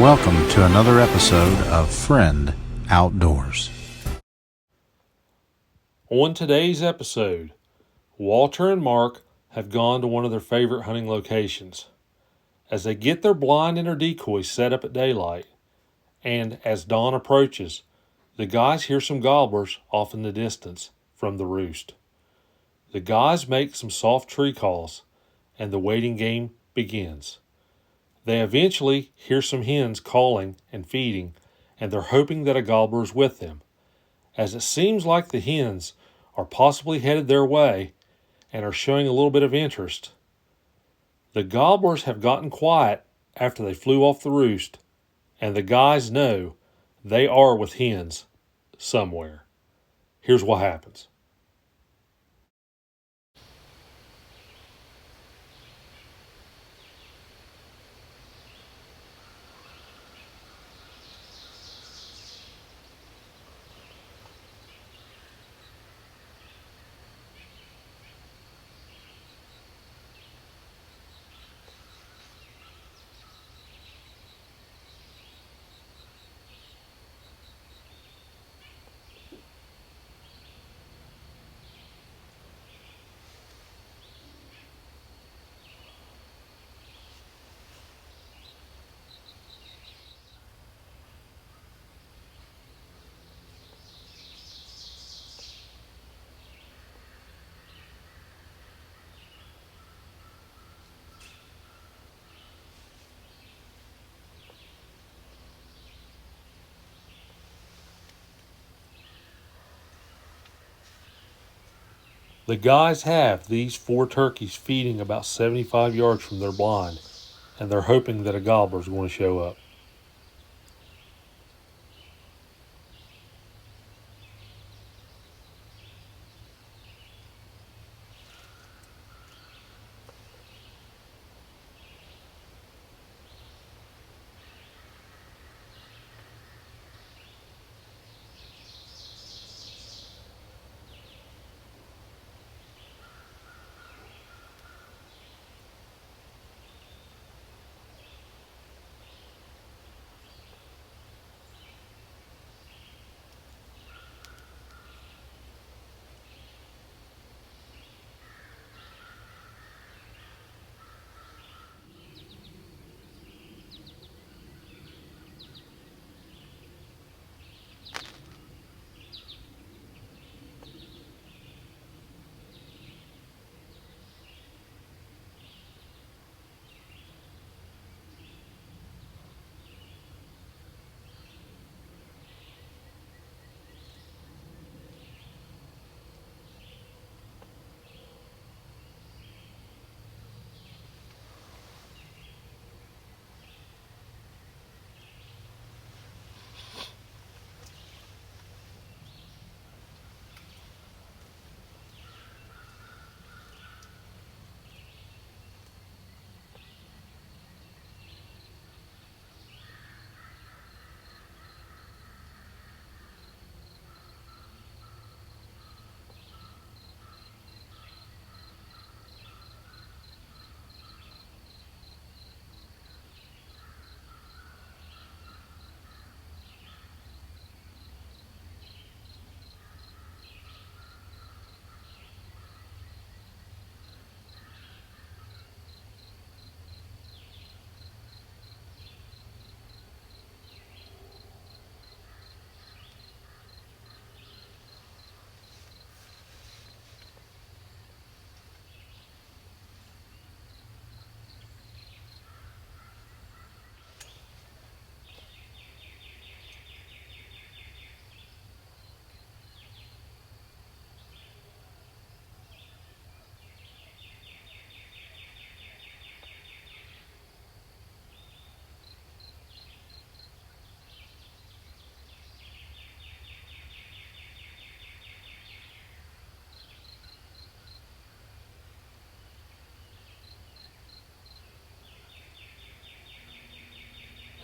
welcome to another episode of Friend Outdoors. On today's episode, Walter and Mark have gone to one of their favorite hunting locations. As they get their blind and their decoys set up at daylight, and as dawn approaches, the guys hear some gobblers off in the distance from the roost. The guys make some soft tree calls, and the waiting game begins. They eventually hear some hens calling and feeding, and they're hoping that a gobbler is with them, as it seems like the hens are possibly headed their way and are showing a little bit of interest. The gobblers have gotten quiet after they flew off the roost, and the guys know they are with hens somewhere. Here's what happens. The guys have these 4 turkeys feeding about 75 yards from their blind, and they're hoping that a gobbler is going to show up.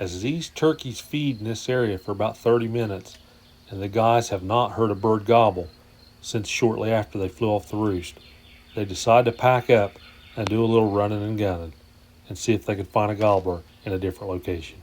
As these turkeys feed in this area for about 30 minutes, and the guys have not heard a bird gobble since shortly after they flew off the roost, they decide to pack up and do a little running and gunning and see if they can find a gobbler in a different location.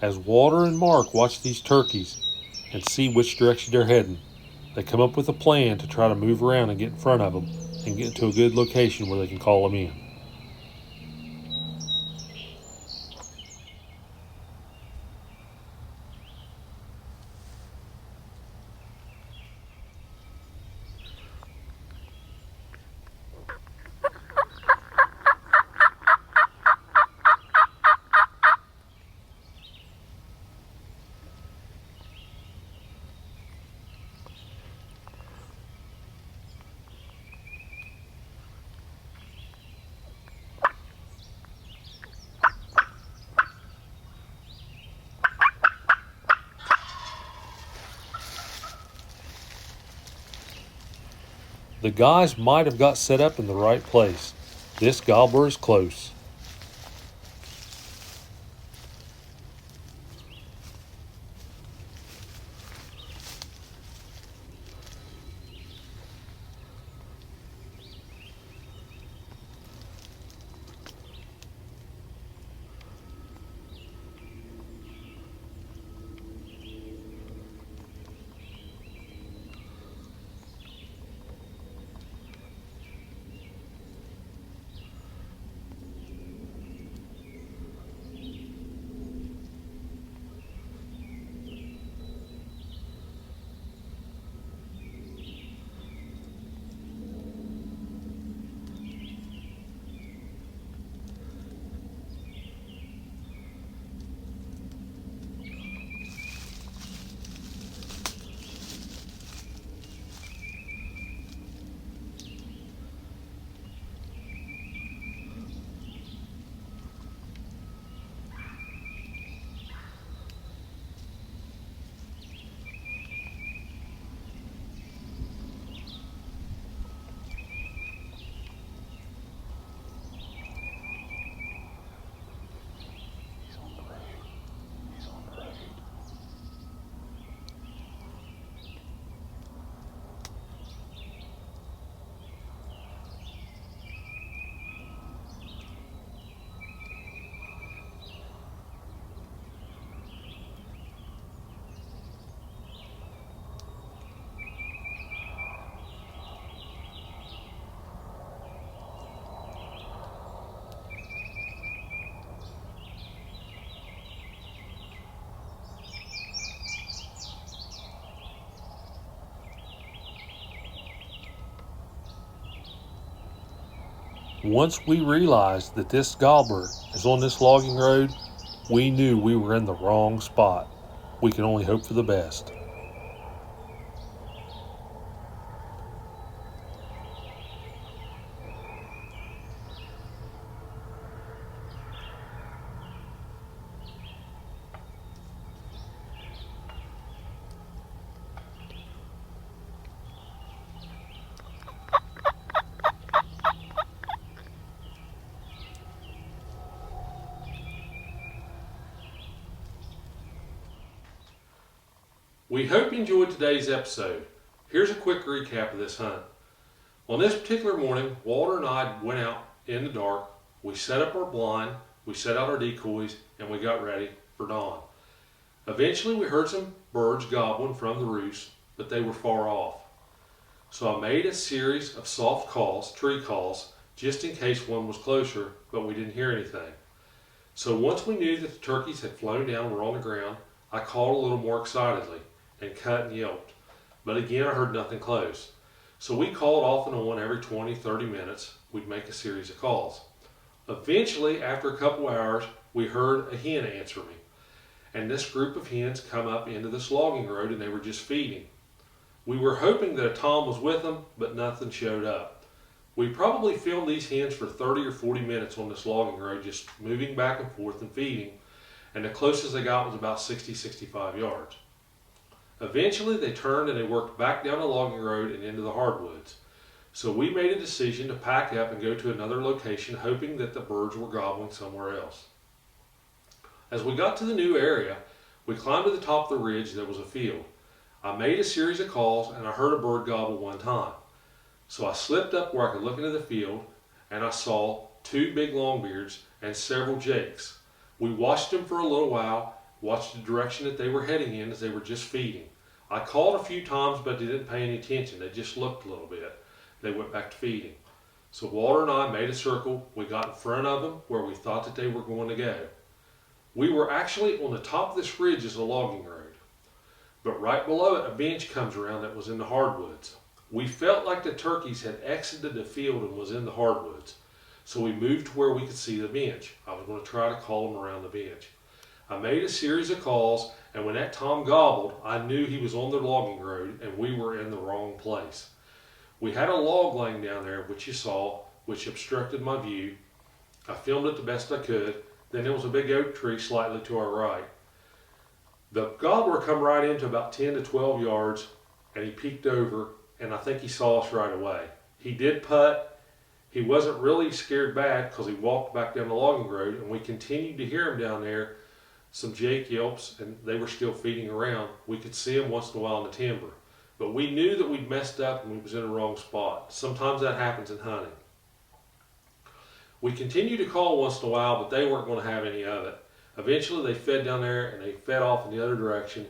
As Walter and Mark watch these turkeys and see which direction they're heading, they come up with a plan to try to move around and get in front of them and get to a good location where they can call them in. The guys might have got set up in the right place. This gobbler is close. Once we realized that this gobbler is on this logging road, we knew we were in the wrong spot. We can only hope for the best. We hope you enjoyed today's episode. Here's a quick recap of this hunt. On this particular morning, Walter and I went out in the dark. We set up our blind, we set out our decoys, and we got ready for dawn. Eventually, we heard some birds gobbling from the roost, but they were far off. So I made a series of soft calls, tree calls, just in case one was closer, but we didn't hear anything. So once we knew that the turkeys had flown down and were on the ground, I called a little more excitedly and cut and yelped. But again, I heard nothing close. So we called off and on every 20-30 minutes. We'd make a series of calls. Eventually, after a couple hours, we heard a hen answer me. And this group of hens come up into this logging road and they were just feeding. We were hoping that a tom was with them, but nothing showed up. We probably filmed these hens for 30 or 40 minutes on this logging road, just moving back and forth and feeding. And the closest they got was about 60-65 yards. Eventually, they turned and they worked back down the logging road and into the hardwoods. So we made a decision to pack up and go to another location, hoping that the birds were gobbling somewhere else. As we got to the new area, we climbed to the top of the ridge. There was a field. I made a series of calls and I heard a bird gobble one time. So I slipped up where I could look into the field and I saw two big longbeards and several jakes. We watched them for a little while. watched the direction that they were heading in as they were just feeding. I called a few times, but they didn't pay any attention. They just looked a little bit. They went back to feeding. So Walter and I made a circle. We got in front of them where we thought that they were going to go. We were actually on the top of this ridge is a logging road, but right below it a bench comes around that was in the hardwoods. We felt like the turkeys had exited the field and was in the hardwoods. So we moved to where we could see the bench. I was going to try to call them around the bench. I made a series of calls, and when that Tom gobbled, I knew he was on the logging road and we were in the wrong place. We had a log laying down there, which you saw, which obstructed my view. I filmed it the best I could. Then there was a big oak tree slightly to our right. The gobbler come right into about 10 to 12 yards, and he peeked over, and I think he saw us right away. He did putt. He wasn't really scared bad because he walked back down the logging road, and we continued to hear him down there, some jake yelps, and they were still feeding around. We could see him once in a while in the timber. But we knew that we'd messed up and we was in the wrong spot. Sometimes that happens in hunting. We continued to call once in a while, but they weren't going to have any of it. Eventually they fed down there and they fed off in the other direction.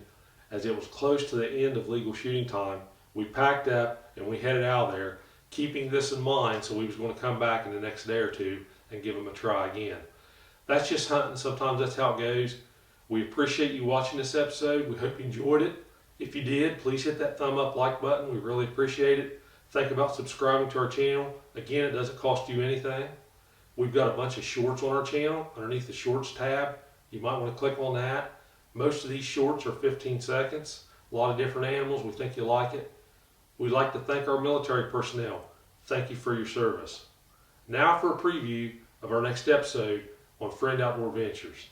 As it was close to the end of legal shooting time, we packed up and we headed out of there, keeping this in mind, so we was going to come back in the next day or two and give them a try again. That's just hunting. Sometimes that's how it goes. We appreciate you watching this episode. We hope you enjoyed it. If you did, please hit that thumb up like button. We really appreciate it. Think about subscribing to our channel. Again, it doesn't cost you anything. We've got a bunch of shorts on our channel underneath the shorts tab. You might want to click on that. Most of these shorts are 15 seconds. A lot of different animals. We think you'll like it. We'd like to thank our military personnel. Thank you for your service. Now for a preview of our next episode on Friend Outdoor Ventures.